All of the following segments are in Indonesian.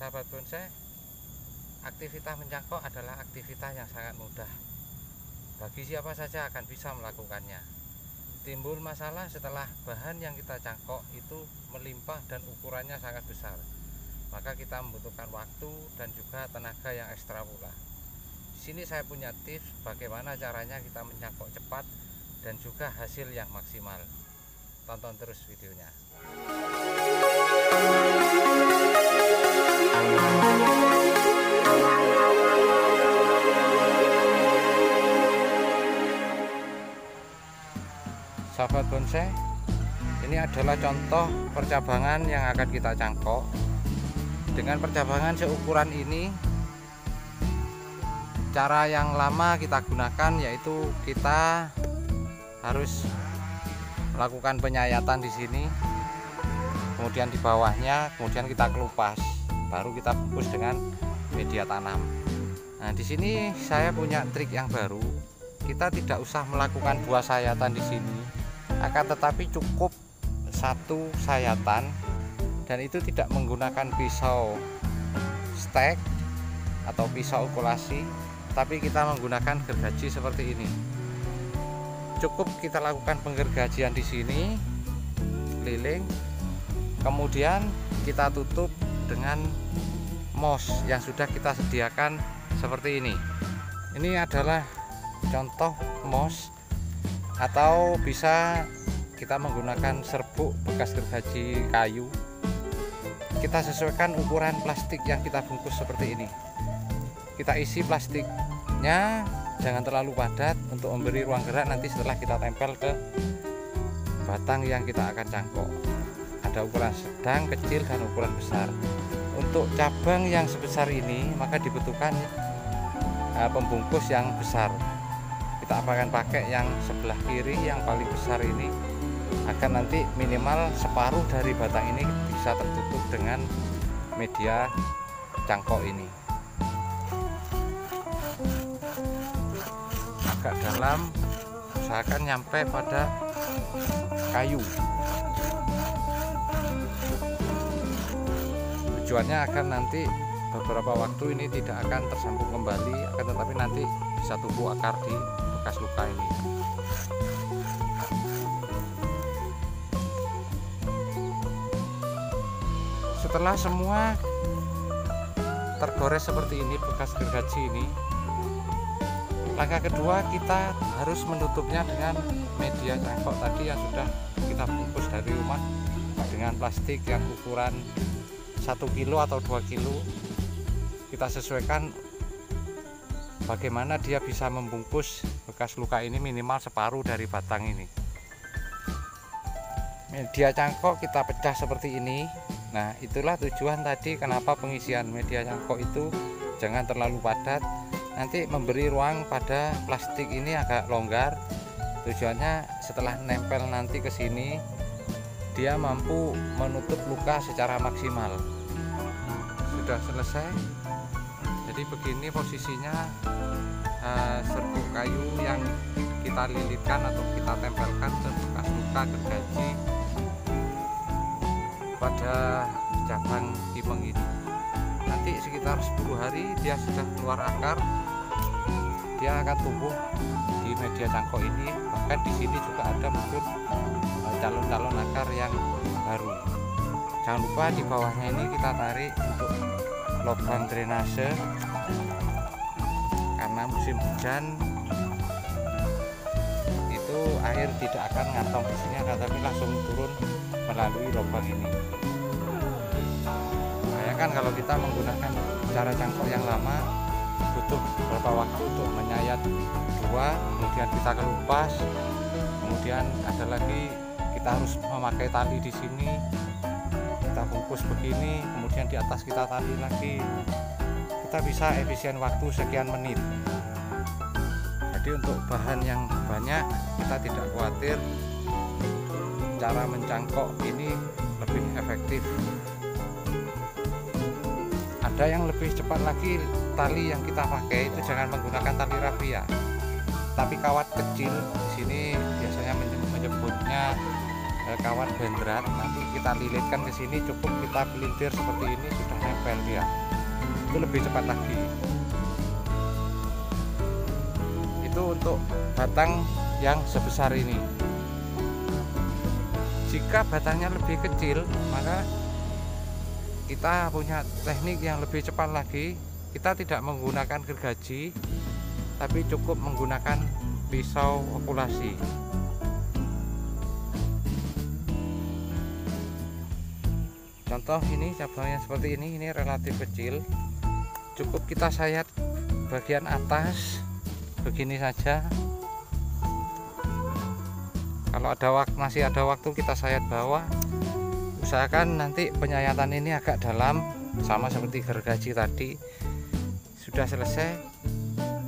Sahabat bonsai, aktivitas mencangkok adalah aktivitas yang sangat mudah. Bagi siapa saja akan bisa melakukannya. Timbul masalah setelah bahan yang kita cangkok itu melimpah dan ukurannya sangat besar. Maka kita membutuhkan waktu dan juga tenaga yang ekstra pula. Di sini saya punya tips bagaimana caranya kita mencangkok cepat dan juga hasil yang maksimal. Tonton terus videonya. Sahabat bonsai, ini adalah contoh percabangan yang akan kita cangkok. Dengan percabangan seukuran ini, cara yang lama kita gunakan yaitu kita harus melakukan penyayatan di sini, kemudian di bawahnya, kemudian kita kelupas, baru kita bungkus dengan media tanam. Nah, di sini saya punya trik yang baru. Kita tidak usah melakukan 2 sayatan di sini, akan tetapi cukup 1 sayatan, dan itu tidak menggunakan pisau stek atau pisau ukulasi, tapi kita menggunakan gergaji seperti ini. Cukup kita lakukan penggergajian di sini, keliling, kemudian kita tutup dengan mos yang sudah kita sediakan seperti ini. Ini adalah contoh mos, atau bisa kita menggunakan serbuk bekas gergaji kayu. Kita sesuaikan ukuran plastik yang kita bungkus seperti ini. Kita isi plastiknya jangan terlalu padat untuk memberi ruang gerak nanti setelah kita tempel ke batang yang kita akan cangkok. Ada ukuran sedang, kecil, dan ukuran besar. Untuk cabang yang sebesar ini maka dibutuhkan pembungkus yang besar. Kita akan pakai yang sebelah kiri yang paling besar ini, agar nanti minimal separuh dari batang ini bisa tertutup dengan media cangkok ini. Agak dalam, usahakan nyampe pada kayu. Tujuannya akan nanti beberapa waktu ini tidak akan tersambung kembali, akan tetapi nanti bisa tumbuh akar di bekas luka ini. Setelah semua tergores seperti ini bekas gergaji ini, langkah kedua kita harus menutupnya dengan media cangkok tadi yang sudah kita bungkus dari rumah dengan plastik yang ukuran 1 kilo atau 2 kilo. Kita sesuaikan bagaimana dia bisa membungkus bekas luka ini minimal separuh dari batang ini. Media cangkok kita pecah seperti ini. Nah, itulah tujuan tadi kenapa pengisian media cangkok itu jangan terlalu padat, nanti memberi ruang pada plastik ini agak longgar. Tujuannya setelah nempel nanti ke sini dia mampu menutup luka secara maksimal. Sudah selesai. Jadi begini posisinya serbuk kayu yang kita lilitkan atau kita tempelkan ke bekas luka gergaji pada cabang kipeng ini. Nanti sekitar 10 hari dia sudah keluar akar, dia akan tumbuh di media cangkok ini. Bahkan di sini juga ada muncul calon-calon akar yang baru. Jangan lupa di bawahnya ini kita tarik untuk lubang drainase, karena musim hujan itu air tidak akan ngantong di sini, tetapi langsung turun melalui lubang ini. Bayangkan kalau kita menggunakan cara cangkok yang lama, butuh beberapa waktu untuk menyayat 2, kemudian kita kelupas, kemudian ada lagi kita harus memakai tali di sini, kita bungkus begini, kemudian di atas kita tali lagi. Kita bisa efisien waktu sekian menit. Jadi untuk bahan yang banyak kita tidak khawatir, cara mencangkok ini lebih efektif. Ada yang lebih cepat lagi, tali yang kita pakai itu jangan menggunakan tali rafia, tapi kawat kecil. Di sini biasanya menyebutnya kawat bendrat, nanti kita lilitkan ke sini, cukup kita pelintir seperti ini sudah nempel dia. Itu lebih cepat lagi. Itu untuk batang yang sebesar ini. Jika batangnya lebih kecil, maka kita punya teknik yang lebih cepat lagi. Kita tidak menggunakan gergaji, tapi cukup menggunakan pisau okulasi. Contoh ini cabangnya seperti ini relatif kecil. Cukup kita sayat bagian atas begini saja. Kalau masih ada waktu, kita sayat bawah. Usahakan nanti penyayatan ini agak dalam, sama seperti gergaji tadi. Sudah selesai,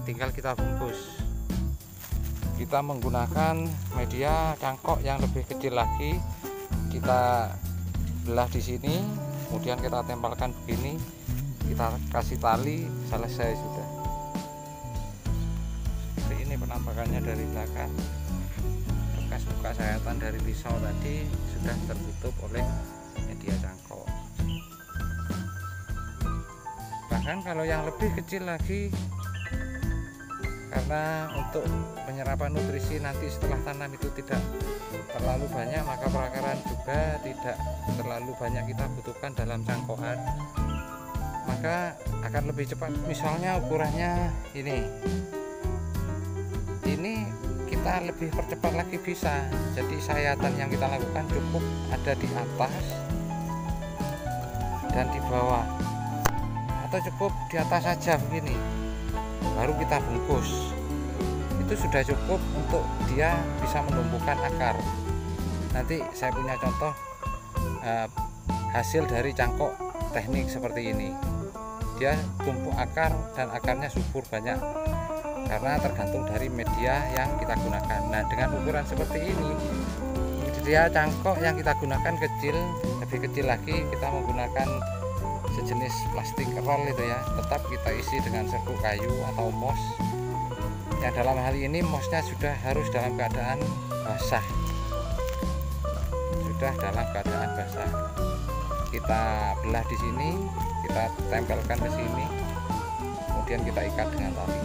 tinggal kita bungkus. Kita menggunakan media cangkok yang lebih kecil lagi. Kita belah di sini, kemudian kita tempelkan begini, kita kasih tali, selesai sudah. Seperti ini penampakannya dari belakang. Bekas luka sayatan dari pisau tadi sudah tertutup oleh media cangkok. Bahkan kalau yang lebih kecil lagi, karena untuk penyerapan nutrisi nanti setelah tanam itu tidak terlalu banyak, maka perakaran juga tidak terlalu banyak kita butuhkan dalam cangkokan, maka akan lebih cepat. Misalnya ukurannya ini kita lebih percepat lagi bisa. Jadi sayatan yang kita lakukan cukup ada di atas dan di bawah, atau cukup di atas saja begini, baru kita bungkus. Itu sudah cukup untuk dia bisa menumbuhkan akar. Nanti saya punya contoh hasil dari cangkok teknik seperti ini. Dia tumbuh akar dan akarnya subur banyak, karena tergantung dari media yang kita gunakan. Nah, dengan ukuran seperti ini, dia cangkok yang kita gunakan kecil, lebih kecil lagi, kita menggunakan sejenis plastik roll itu ya, tetap kita isi dengan serbuk kayu atau mos. Yang dalam hal ini mosnya sudah harus dalam keadaan basah, sudah dalam keadaan basah. Kita belah di sini, kita tempelkan ke sini, kemudian kita ikat dengan tali.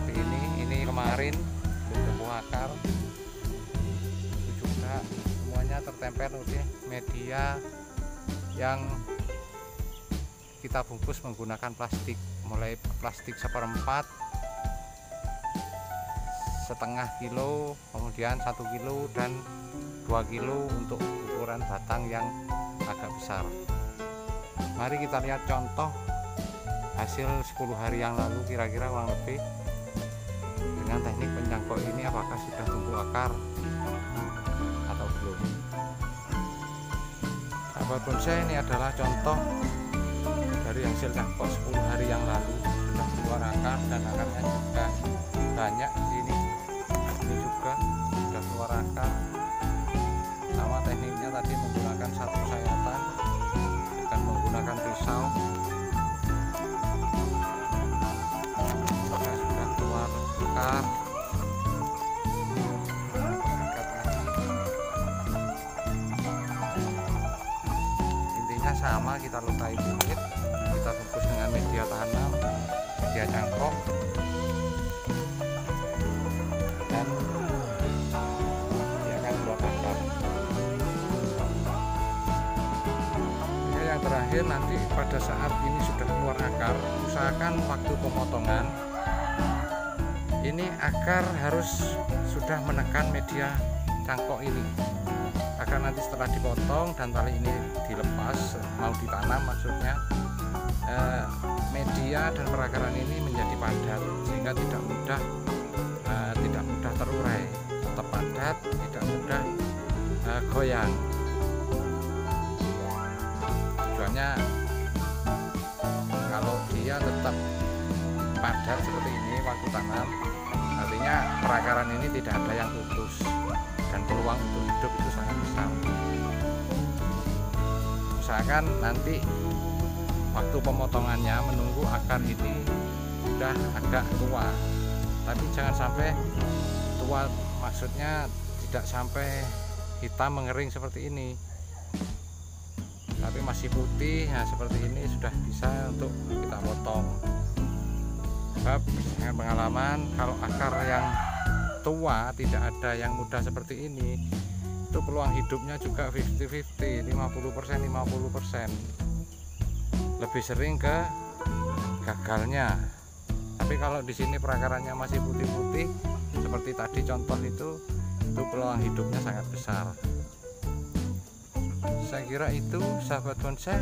Seperti ini kemarin tumbuh akar, itu juga semuanya tertempel oleh media yang kita bungkus menggunakan plastik, mulai plastik 1/4, setengah kilo, kemudian 1 kilo dan 2 kilo untuk ukuran batang yang agak besar. Mari kita lihat contoh hasil 10 hari yang lalu, kira-kira kurang lebih dengan teknik pencangkok ini, apakah sudah tumbuh akar atau belum. Sahabat bonsai, ini adalah contoh dari hasil cangkok 10 hari yang lalu. Sudah keluar akar dan akarnya juga banyak di sini. Ini juga sudah keluar akar. Sama tekniknya tadi menggunakan satu sayatan dengan menggunakan pisau. Sudah keluar akar. Sama, kita lukai bibit, kita bungkus dengan media tanam, media cangkok, dan dia akan keluar akar. Yang terakhir, nanti pada saat ini sudah keluar akar, usahakan waktu pemotongan ini akar harus sudah menekan media cangkok ini, agar nanti setelah dipotong dan tali ini dilepas, mau ditanam maksudnya, media dan perakaran ini menjadi padat sehingga tidak mudah terurai, tetap padat, tidak mudah goyang. Tujuannya kalau dia tetap padat seperti ini waktu tanam, artinya perakaran ini tidak ada yang putus dan peluang untuk hidup itu sangat besar. Usahakan nanti waktu pemotongannya menunggu akar ini sudah agak tua, tapi jangan sampai tua, maksudnya tidak sampai hitam mengering seperti ini, tapi masih putih. Nah seperti ini sudah bisa untuk kita potong. Sebab dengan pengalaman, kalau akar yang tua tidak ada yang muda seperti ini, itu peluang hidupnya juga 50-50, 50%, 50%. Lebih sering ke gagalnya. Tapi kalau di sini perakarannya masih putih-putih seperti tadi contoh itu peluang hidupnya sangat besar. Saya kira itu sahabat bonsai.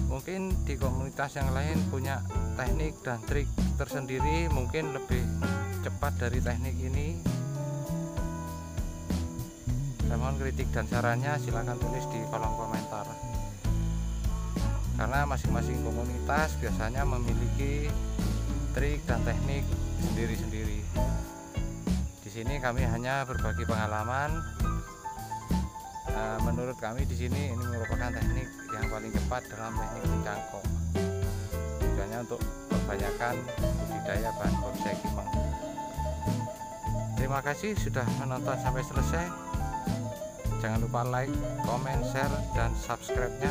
Mungkin di komunitas yang lain punya teknik dan trik tersendiri, mungkin lebih cepat dari teknik ini. Saya mohon kritik dan sarannya silahkan tulis di kolom komentar, karena masing-masing komunitas biasanya memiliki trik dan teknik sendiri-sendiri. Di sini kami hanya berbagi pengalaman. Menurut kami di sini ini merupakan teknik yang paling cepat dalam teknik mencangkok. Tujuannya untuk membanyakan budidaya bahan bonsai kimeng. Terima kasih sudah menonton sampai selesai. Jangan lupa like, comment, share, dan subscribe-nya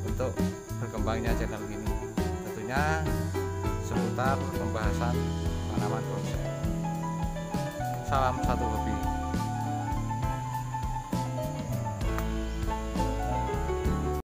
untuk berkembangnya channel ini. Tentunya seputar pembahasan tanaman bonsai. Salam satu hobi.